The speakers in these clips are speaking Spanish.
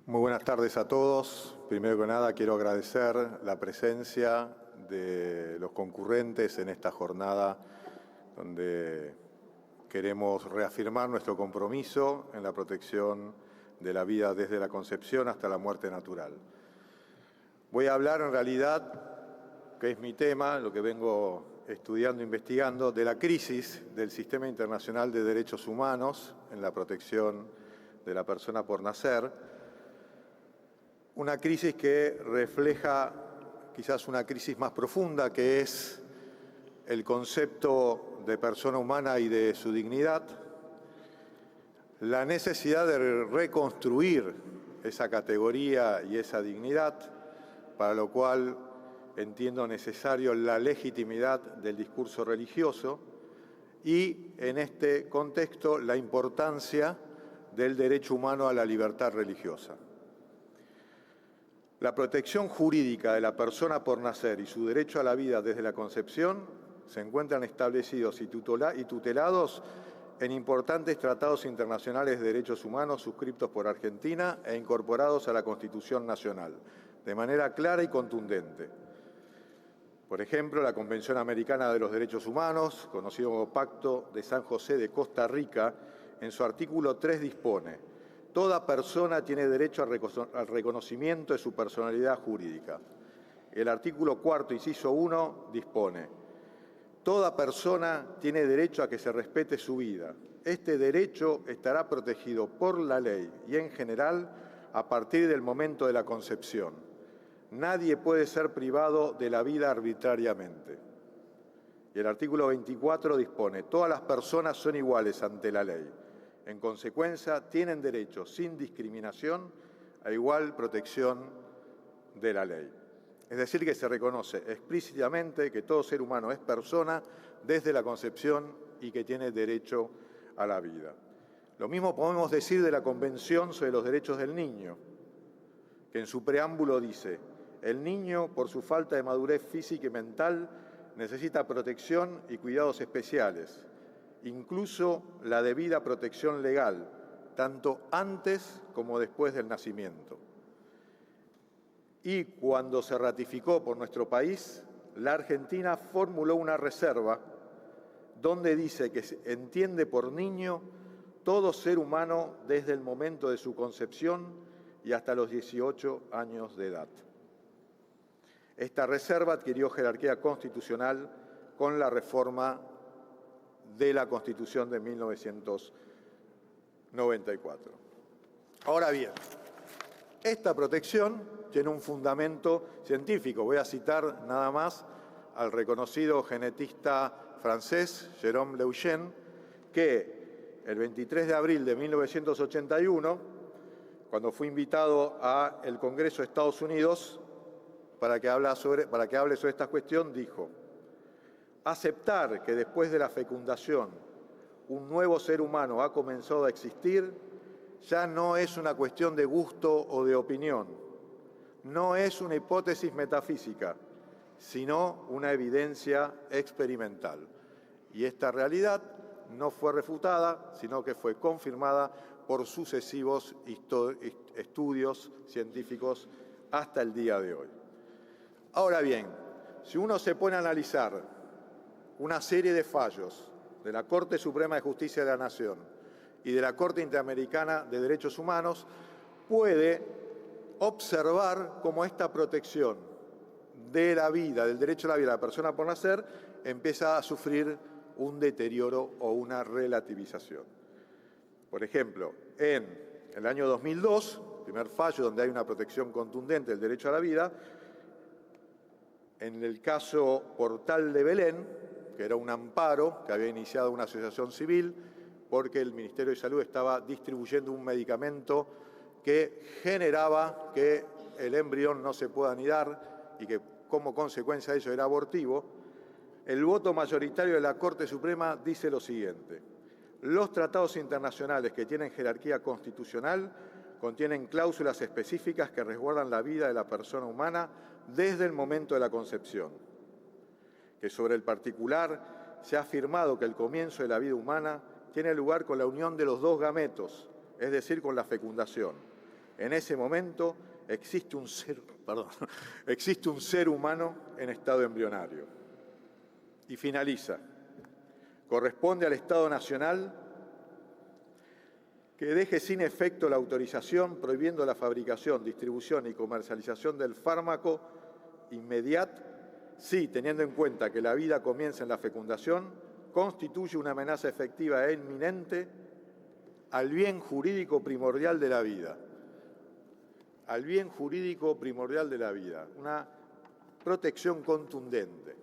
Muy buenas tardes a todos. Primero que nada quiero agradecer la presencia de los concurrentes en esta jornada donde queremos reafirmar nuestro compromiso en la protección de la vida desde la concepción hasta la muerte natural. Voy a hablar en realidad, que es mi tema, lo que vengo estudiando, investigando, de la crisis del sistema internacional de derechos humanos en la protección de la persona por nacer. Una crisis que refleja quizás una crisis más profunda, que es el concepto de persona humana y de su dignidad, la necesidad de reconstruir esa categoría y esa dignidad, para lo cual entiendo necesario la legitimidad del discurso religioso y, en este contexto, la importancia del derecho humano a la libertad religiosa. La protección jurídica de la persona por nacer y su derecho a la vida desde la concepción se encuentran establecidos y tutelados en importantes tratados internacionales de derechos humanos suscritos por Argentina e incorporados a la Constitución Nacional, de manera clara y contundente. Por ejemplo, la Convención Americana de los Derechos Humanos, conocido como Pacto de San José de Costa Rica, en su artículo 3 dispone: toda persona tiene derecho al reconocimiento de su personalidad jurídica. El artículo 4, inciso 1, dispone: toda persona tiene derecho a que se respete su vida. Este derecho estará protegido por la ley y, en general, a partir del momento de la concepción. Nadie puede ser privado de la vida arbitrariamente. Y el artículo 24 dispone: todas las personas son iguales ante la ley. En consecuencia, tienen derecho, sin discriminación, a igual protección de la ley. Es decir, que se reconoce explícitamente que todo ser humano es persona desde la concepción y que tiene derecho a la vida. Lo mismo podemos decir de la Convención sobre los Derechos del Niño, que en su preámbulo dice: el niño, por su falta de madurez física y mental, necesita protección y cuidados especiales, incluso la debida protección legal, tanto antes como después del nacimiento. Y cuando se ratificó por nuestro país, la Argentina formuló una reserva donde dice que se entiende por niño todo ser humano desde el momento de su concepción y hasta los 18 años de edad. Esta reserva adquirió jerarquía constitucional con la reforma de la Constitución de 1994. Ahora bien, esta protección tiene un fundamento científico. Voy a citar nada más al reconocido genetista francés Jérôme Lejeune, que el 23 de abril de 1981, cuando fue invitado al Congreso de Estados Unidos para que hable sobre esta cuestión, dijo: aceptar que después de la fecundación un nuevo ser humano ha comenzado a existir ya no es una cuestión de gusto o de opinión, no es una hipótesis metafísica, sino una evidencia experimental. Y esta realidad no fue refutada, sino que fue confirmada por sucesivos estudios científicos hasta el día de hoy. Ahora bien, si uno se pone a analizar una serie de fallos de la Corte Suprema de Justicia de la Nación y de la Corte Interamericana de Derechos Humanos, puede observar cómo esta protección de la vida, del derecho a la vida de la persona por nacer, empieza a sufrir un deterioro o una relativización. Por ejemplo, en el año 2002, primer fallo donde hay una protección contundente del derecho a la vida, en el caso Portal de Belén, que era un amparo que había iniciado una asociación civil porque el Ministerio de Salud estaba distribuyendo un medicamento que generaba que el embrión no se pueda anidar y que como consecuencia de ello era abortivo. El voto mayoritario de la Corte Suprema dice lo siguiente: los tratados internacionales que tienen jerarquía constitucional contienen cláusulas específicas que resguardan la vida de la persona humana desde el momento de la concepción, que sobre el particular se ha afirmado que el comienzo de la vida humana tiene lugar con la unión de los dos gametos, es decir, con la fecundación, En ese momento existe un ser humano en estado embrionario. Y finaliza. Corresponde al Estado Nacional que deje sin efecto la autorización prohibiendo la fabricación, distribución y comercialización del fármaco inmediato, si, teniendo en cuenta que la vida comienza en la fecundación, constituye una amenaza efectiva e inminente al bien jurídico primordial de la vida. Al bien jurídico primordial de la vida. Una protección contundente.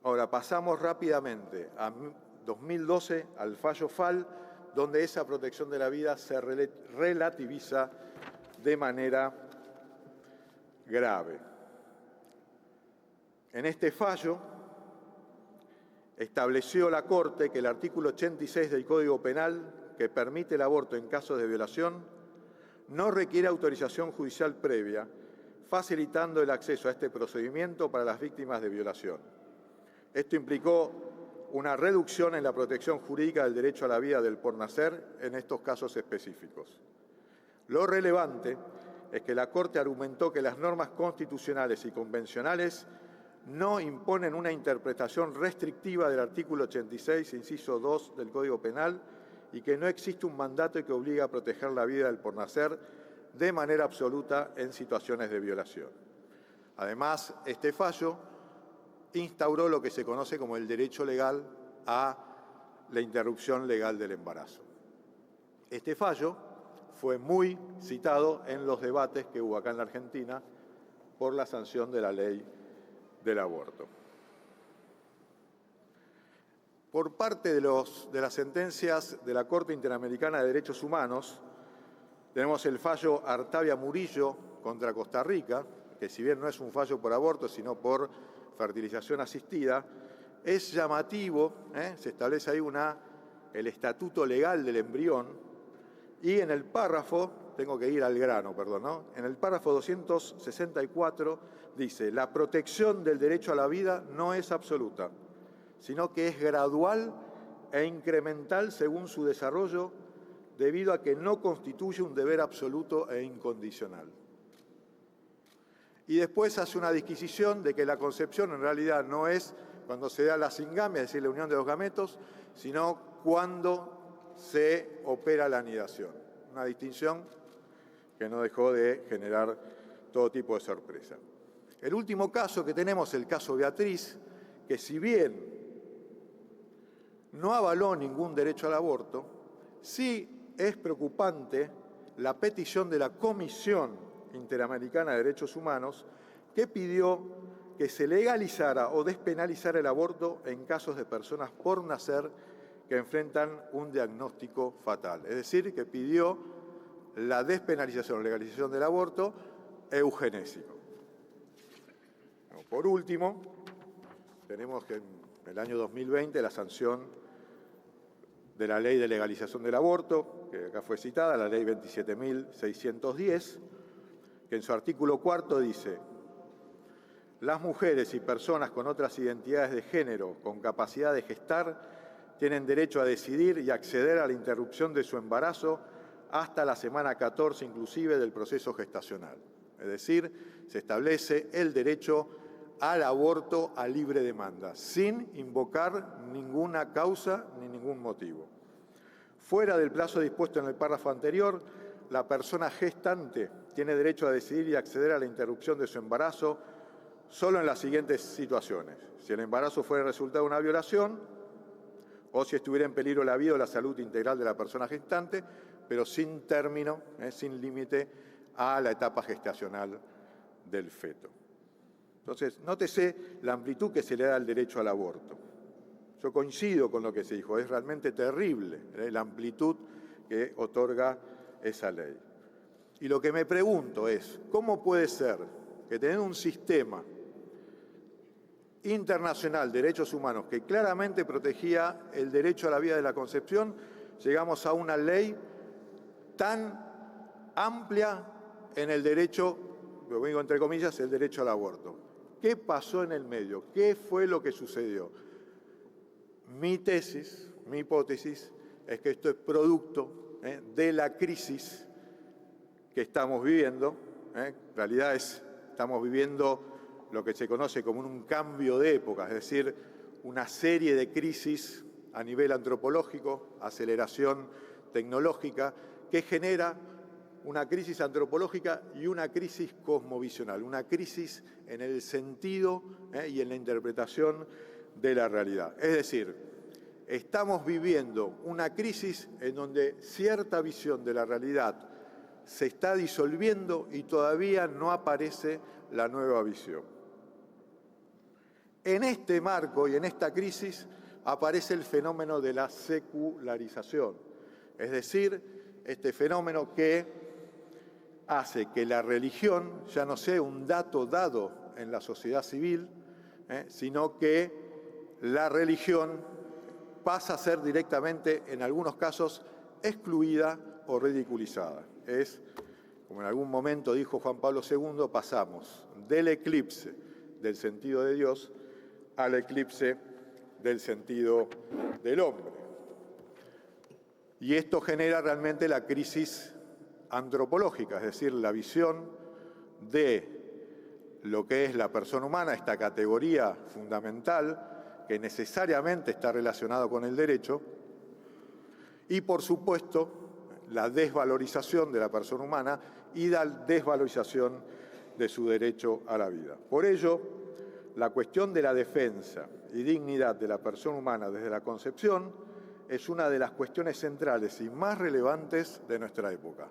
Ahora, pasamos rápidamente a 2012, al fallo FAL, donde esa protección de la vida se relativiza de manera grave. En este fallo estableció la Corte que el artículo 86 del Código Penal, que permite el aborto en casos de violación, no requiere autorización judicial previa, facilitando el acceso a este procedimiento para las víctimas de violación. Esto implicó una reducción en la protección jurídica del derecho a la vida del por nacer en estos casos específicos. Lo relevante es que la Corte argumentó que las normas constitucionales y convencionales no imponen una interpretación restrictiva del artículo 86, inciso 2 del Código Penal, y que no existe un mandato que obliga a proteger la vida del por nacer de manera absoluta en situaciones de violación. Además, este fallo instauró lo que se conoce como el derecho legal a la interrupción legal del embarazo. Este fallo fue muy citado en los debates que hubo acá en la Argentina por la sanción de la ley del aborto. Por parte de las sentencias de la Corte Interamericana de Derechos Humanos, tenemos el fallo Artavia Murillo contra Costa Rica, que si bien no es un fallo por aborto, sino por fertilización asistida, es llamativo, se establece ahí el estatuto legal del embrión, y en el párrafo, tengo que ir al grano, perdón, ¿no? En el párrafo 264 dice: la protección del derecho a la vida no es absoluta, sino que es gradual e incremental según su desarrollo, debido a que no constituye un deber absoluto e incondicional. Y después hace una disquisición de que la concepción en realidad no es cuando se da la singamia, es decir, la unión de los gametos, sino cuando se opera la anidación. Una distinción que no dejó de generar todo tipo de sorpresa. El último caso que tenemos, el caso Beatriz, que si bien no avaló ningún derecho al aborto, sí es preocupante la petición de la Comisión Interamericana de Derechos Humanos, que pidió que se legalizara o despenalizara el aborto en casos de personas por nacer que enfrentan un diagnóstico fatal. Es decir, que pidió la despenalización o legalización del aborto eugenésico. Por último, tenemos que en el año 2020 la sanción de la Ley de Legalización del Aborto, que acá fue citada, la Ley 27.610, que en su artículo 4 dice: las mujeres y personas con otras identidades de género con capacidad de gestar tienen derecho a decidir y acceder a la interrupción de su embarazo hasta la semana 14 inclusive del proceso gestacional. Es decir, se establece el derecho al aborto a libre demanda, sin invocar ninguna causa ni ningún motivo. Fuera del plazo dispuesto en el párrafo anterior, la persona gestante tiene derecho a decidir y acceder a la interrupción de su embarazo solo en las siguientes situaciones: si el embarazo fuera resultado de una violación o si estuviera en peligro la vida o la salud integral de la persona gestante, pero sin término, sin límite a la etapa gestacional del feto. Entonces, nótese la amplitud que se le da al derecho al aborto. Yo coincido con lo que se dijo, es realmente terrible la amplitud que otorga esa ley. Y lo que me pregunto es, ¿cómo puede ser que teniendo un sistema internacional de derechos humanos que claramente protegía el derecho a la vida de la concepción, llegamos a una ley tan amplia en el derecho, lo digo entre comillas, el derecho al aborto? ¿Qué pasó en el medio? ¿Qué fue lo que sucedió? Mi tesis, mi hipótesis, es que esto es producto de la crisis que estamos viviendo. En realidad estamos viviendo lo que se conoce como un cambio de época, es decir, una serie de crisis a nivel antropológico, aceleración tecnológica, que genera una crisis antropológica y una crisis cosmovisional, una crisis en el sentido y en la interpretación de la realidad. Es decir, estamos viviendo una crisis en donde cierta visión de la realidad se está disolviendo y todavía no aparece la nueva visión. En este marco y en esta crisis aparece el fenómeno de la secularización, es decir, este fenómeno que hace que la religión ya no sea un dato dado en la sociedad civil, sino que la religión pasa a ser directamente, en algunos casos, excluida o ridiculizada. Es, como en algún momento dijo Juan Pablo II, pasamos del eclipse del sentido de Dios al eclipse del sentido del hombre. Y esto genera realmente la crisis antropológica, es decir, la visión de lo que es la persona humana, esta categoría fundamental que necesariamente está relacionado con el derecho, y por supuesto la desvalorización de la persona humana y la desvalorización de su derecho a la vida. Por ello, la cuestión de la defensa y dignidad de la persona humana desde la concepción es una de las cuestiones centrales y más relevantes de nuestra época.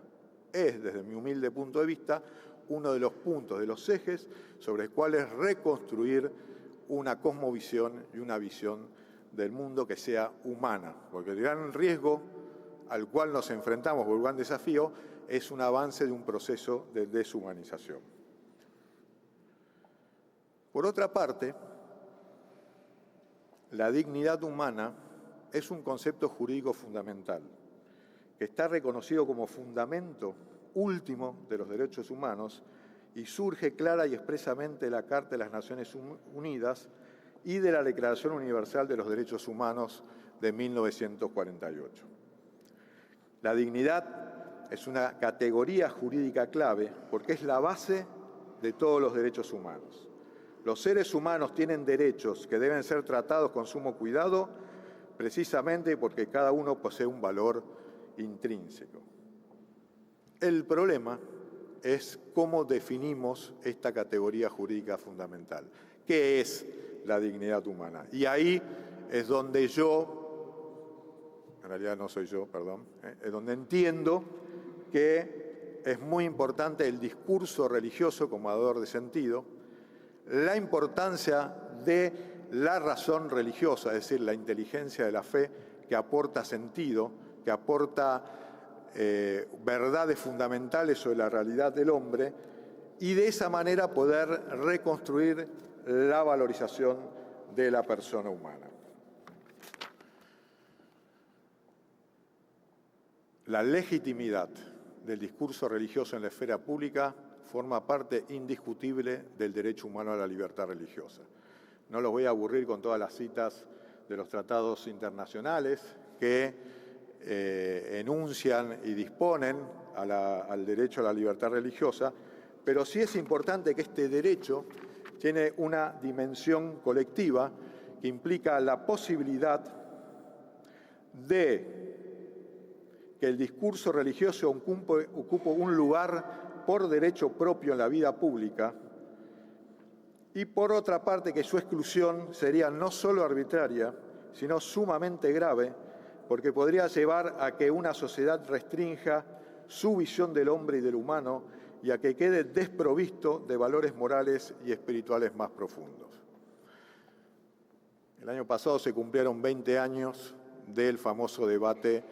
Es, desde mi humilde punto de vista, uno de los puntos, de los ejes sobre los cuales reconstruir una cosmovisión y una visión del mundo que sea humana, porque el gran riesgo al cual nos enfrentamos, o el gran desafío, es un avance de un proceso de deshumanización. Por otra parte, la dignidad humana es un concepto jurídico fundamental, que está reconocido como fundamento último de los derechos humanos y surge clara y expresamente de la Carta de las Naciones Unidas y de la Declaración Universal de los Derechos Humanos de 1948. La dignidad es una categoría jurídica clave porque es la base de todos los derechos humanos. Los seres humanos tienen derechos que deben ser tratados con sumo cuidado precisamente porque cada uno posee un valor intrínseco. El problema es cómo definimos esta categoría jurídica fundamental. ¿Qué es la dignidad humana? Y ahí es donde en realidad no soy yo, perdón, es donde entiendo que es muy importante el discurso religioso como dador de sentido, la importancia de la razón religiosa, es decir, la inteligencia de la fe que aporta sentido, que aporta verdades fundamentales sobre la realidad del hombre y de esa manera poder reconstruir la valorización de la persona humana. La legitimidad del discurso religioso en la esfera pública forma parte indiscutible del derecho humano a la libertad religiosa. No los voy a aburrir con todas las citas de los tratados internacionales que enuncian y disponen al derecho a la libertad religiosa, pero sí es importante que este derecho tiene una dimensión colectiva que implica la posibilidad de que el discurso religioso ocupe un lugar por derecho propio en la vida pública y, por otra parte, que su exclusión sería no solo arbitraria, sino sumamente grave, porque podría llevar a que una sociedad restrinja su visión del hombre y del humano y a que quede desprovisto de valores morales y espirituales más profundos. El año pasado se cumplieron 20 años del famoso debate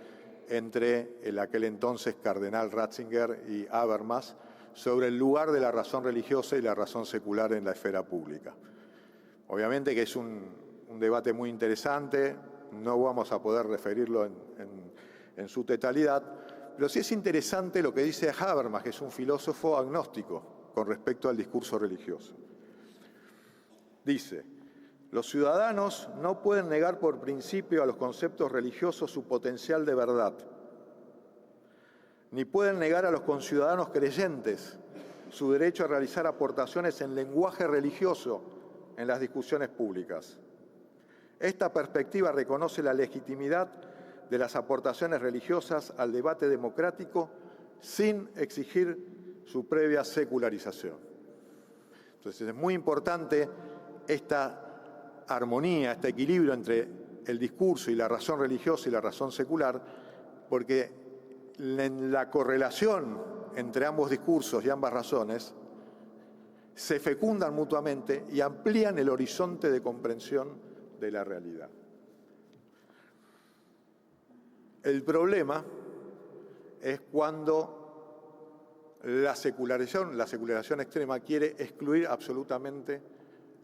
entre el aquel entonces cardenal Ratzinger y Habermas sobre el lugar de la razón religiosa y la razón secular en la esfera pública. Obviamente que es un debate muy interesante, no vamos a poder referirlo en su totalidad, pero sí es interesante lo que dice Habermas, que es un filósofo agnóstico con respecto al discurso religioso. Dice: los ciudadanos no pueden negar por principio a los conceptos religiosos su potencial de verdad, ni pueden negar a los conciudadanos creyentes su derecho a realizar aportaciones en lenguaje religioso en las discusiones públicas. Esta perspectiva reconoce la legitimidad de las aportaciones religiosas al debate democrático sin exigir su previa secularización. Entonces es muy importante esta armonía, este equilibrio entre el discurso y la razón religiosa y la razón secular, porque en la correlación entre ambos discursos y ambas razones se fecundan mutuamente y amplían el horizonte de comprensión de la realidad. El problema es cuando la secularización extrema quiere excluir absolutamente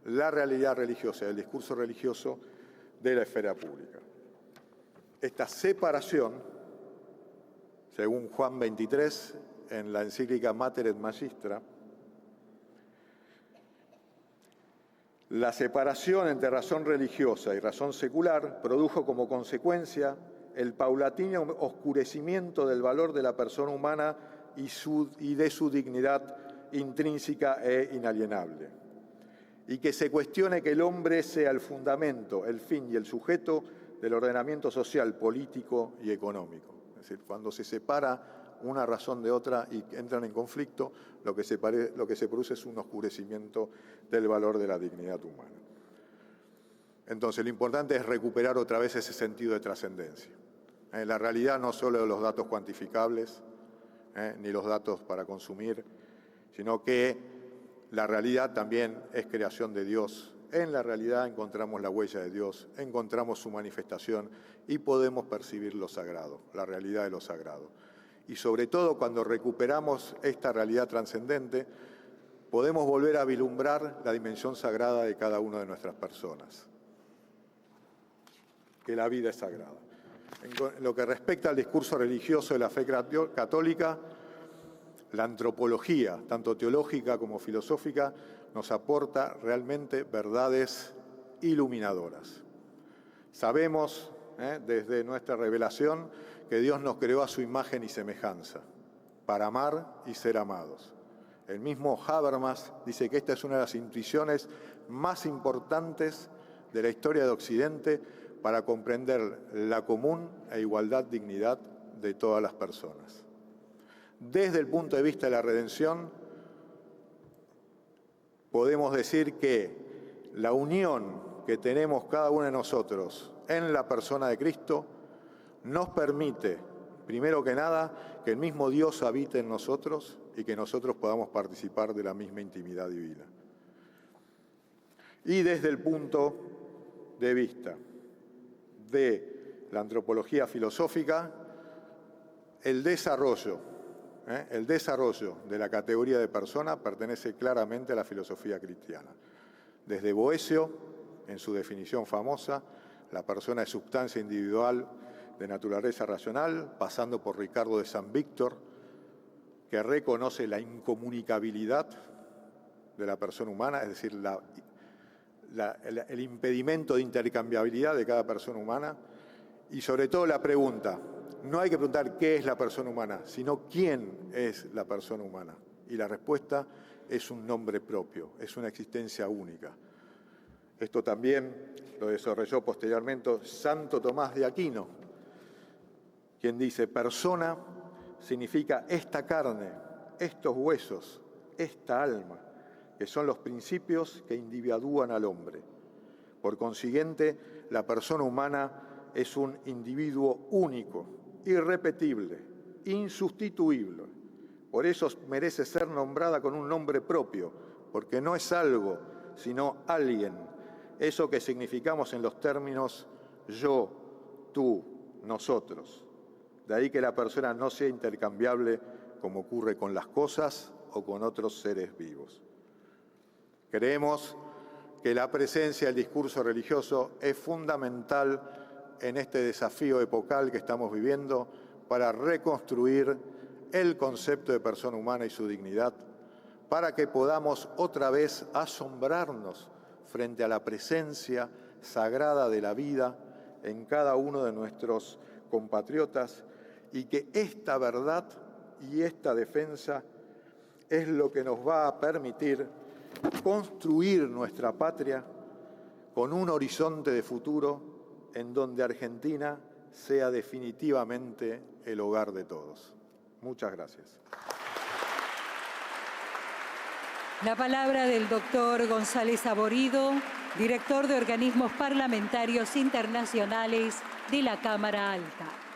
la realidad religiosa, el discurso religioso de la esfera pública. Esta separación, según Juan XXIII, en la encíclica Mater et Magistra, la separación entre razón religiosa y razón secular produjo como consecuencia el paulatino oscurecimiento del valor de la persona humana y de su dignidad intrínseca e inalienable, y que se cuestione que el hombre sea el fundamento, el fin y el sujeto del ordenamiento social, político y económico. Es decir, cuando se separa una razón de otra y entran en conflicto, lo que se produce es un oscurecimiento del valor de la dignidad humana. Entonces, lo importante es recuperar otra vez ese sentido de trascendencia. La realidad no solo los datos cuantificables, ni los datos para consumir, sino que la realidad también es creación de Dios. En la realidad encontramos la huella de Dios, encontramos su manifestación y podemos percibir lo sagrado, la realidad de lo sagrado. Y sobre todo cuando recuperamos esta realidad trascendente, podemos volver a vislumbrar la dimensión sagrada de cada una de nuestras personas, que la vida es sagrada. En lo que respecta al discurso religioso de la fe católica, la antropología, tanto teológica como filosófica, nos aporta realmente verdades iluminadoras. Sabemos, desde nuestra revelación, que Dios nos creó a su imagen y semejanza, para amar y ser amados. El mismo Habermas dice que esta es una de las intuiciones más importantes de la historia de Occidente para comprender la común e igualdad dignidad de todas las personas. Desde el punto de vista de la redención, podemos decir que la unión que tenemos cada uno de nosotros en la persona de Cristo nos permite, primero que nada, que el mismo Dios habite en nosotros y que nosotros podamos participar de la misma intimidad divina. Y desde el punto de vista de la antropología filosófica, el desarrollo de la categoría de persona pertenece claramente a la filosofía cristiana. Desde Boecio, en su definición famosa, la persona es sustancia individual de naturaleza racional, pasando por Ricardo de San Víctor, que reconoce la incomunicabilidad de la persona humana, es decir, el impedimento de intercambiabilidad de cada persona humana, y sobre todo la pregunta, no hay que preguntar qué es la persona humana, sino quién es la persona humana. Y la respuesta es un nombre propio, es una existencia única. Esto también lo desarrolló posteriormente Santo Tomás de Aquino, quien dice, persona significa esta carne, estos huesos, esta alma, que son los principios que individúan al hombre. Por consiguiente, la persona humana es un individuo único, irrepetible, insustituible. Por eso merece ser nombrada con un nombre propio, porque no es algo, sino alguien. Eso que significamos en los términos yo, tú, nosotros. De ahí que la persona no sea intercambiable como ocurre con las cosas o con otros seres vivos. Creemos que la presencia del discurso religioso es fundamental en este desafío epocal que estamos viviendo para reconstruir el concepto de persona humana y su dignidad, para que podamos otra vez asombrarnos frente a la presencia sagrada de la vida en cada uno de nuestros compatriotas y que esta verdad y esta defensa es lo que nos va a permitir construir nuestra patria con un horizonte de futuro en donde Argentina sea definitivamente el hogar de todos. Muchas gracias. La palabra del doctor González Saborido, director de Organismos Parlamentarios Internacionales de la Cámara Alta.